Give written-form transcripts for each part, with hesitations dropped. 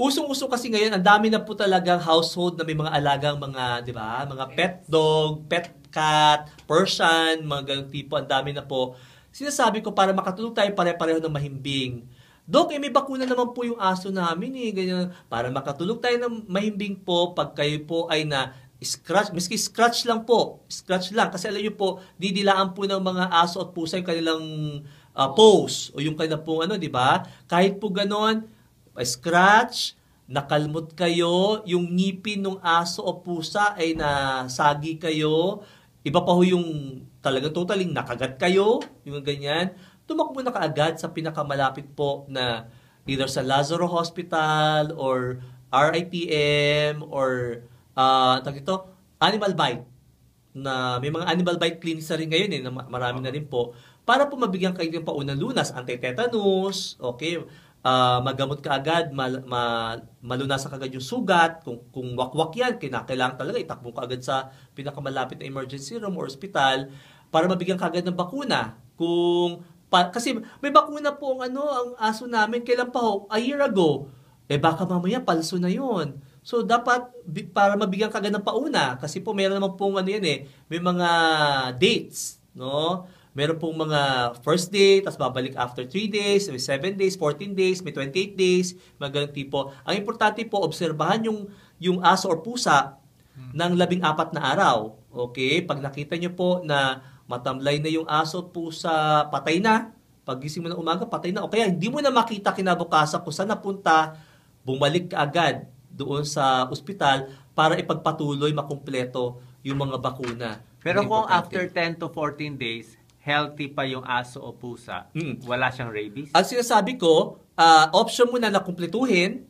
usong-uso kasi ngayon, ang dami na po talagang household na may mga alagang mga, di ba? Mga pet dog, pet cat, Persian, mga ganung tipo, ang dami na po. Sinasabi ko para makatulog tayo pare-pareho ng mahimbing. Dok, may bakuna naman po yung aso namin eh. Ganyan, para makatulog tayo ng mahimbing po pag kayo po ay na scratch, miski scratch lang po. Scratch lang. Kasi alam nyo po, didilaan po ng mga aso at pusa yung kanilang pose o yung kanilang po ano, di ba? Kahit po ganon, scratch, nakalmot kayo, yung ngipin ng aso o pusa ay nasagi kayo, iba pa ho yung talagang totaling nakagat kayo, yung ganyan, tumakbo na kaagad sa pinakamalapit po na either sa Lazaro Hospital or RITM or ito, Animal Bite na may mga animal bite clinics na rin ngayon na marami na rin po para po mabigyan kayo ng paunang lunas, anti-tetanus, okay, magamot ka agad, malunasan ka agad yung sugat, kung wakwak yan, kinakailangan talaga itakbo ka agad sa pinakamalapit na emergency room or hospital para mabigyan ka agad ng bakuna. Kasi may bakuna po ang aso namin, kailan pa ho? A year ago. Baka mamaya palso na yon. So, dapat, para mabigyan ka agad ng pauna, kasi po meron naman pong may mga dates, no? Meron pong mga first day, tapos babalik after 3 days, may 7 days, 14 days, may 28 days, mga ganun tipo. Ang importante po, obserbahan yung aso or pusa ng 14 na araw. Okay? Pag nakita nyo po na matamlay na yung aso at pusa, patay na. Pag gising mo ng umaga, patay na. O kaya hindi mo na makita kinabukasan kung saan napunta, bumalik ka agad doon sa ospital para ipagpatuloy makumpleto yung mga bakuna. Pero kung after 10 to 14 days, healthy pa yung aso o pusa, wala siyang rabies? Ang sinasabi ko, option mo na kumpletuhin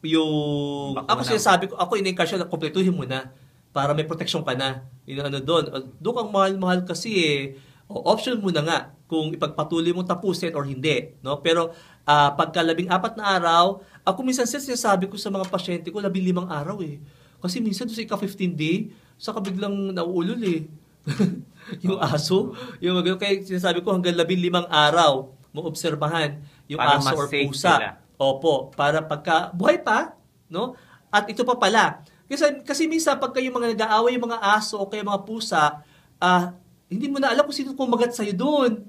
yung... Bakuna. Ako sinasabi ko, ako in-encourage na kumpletuhin mo na para may protection ka na. Yung doon. Doon kang mahal-mahal kasi option mo na nga kung ipagpatuloy mong tapusin or hindi. No? Pero pagka 14 na araw, ako minsan sinasabi ko sa mga pasyente ko, 15 araw eh. Kasi minsan doon sa ika-15 day, saka biglang nauulol eh. Yung aso, yung kaya sinasabi ko hanggang 15 araw mo obserbahan yung para aso or pusa. Sila. Opo, para pagka buhay pa, no? At ito pa pala. Kasi minsan pagka yung mga nag-aaway yung mga aso o kaya mga pusa, hindi mo na alam kung sino kumagat sa'yo doon.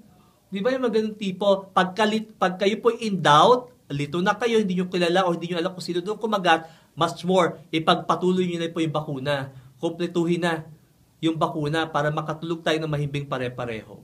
Di ba yung mga ganung tipo? Pag kayo po in doubt, lito na kayo, hindi nyo kilala o hindi nyo alam kung sino doon kumagat, much more, ipagpatuloy nyo na po yung bakuna. Kumpletuhin na yung bakuna para makatulog tayo ng mahimbing pare-pareho.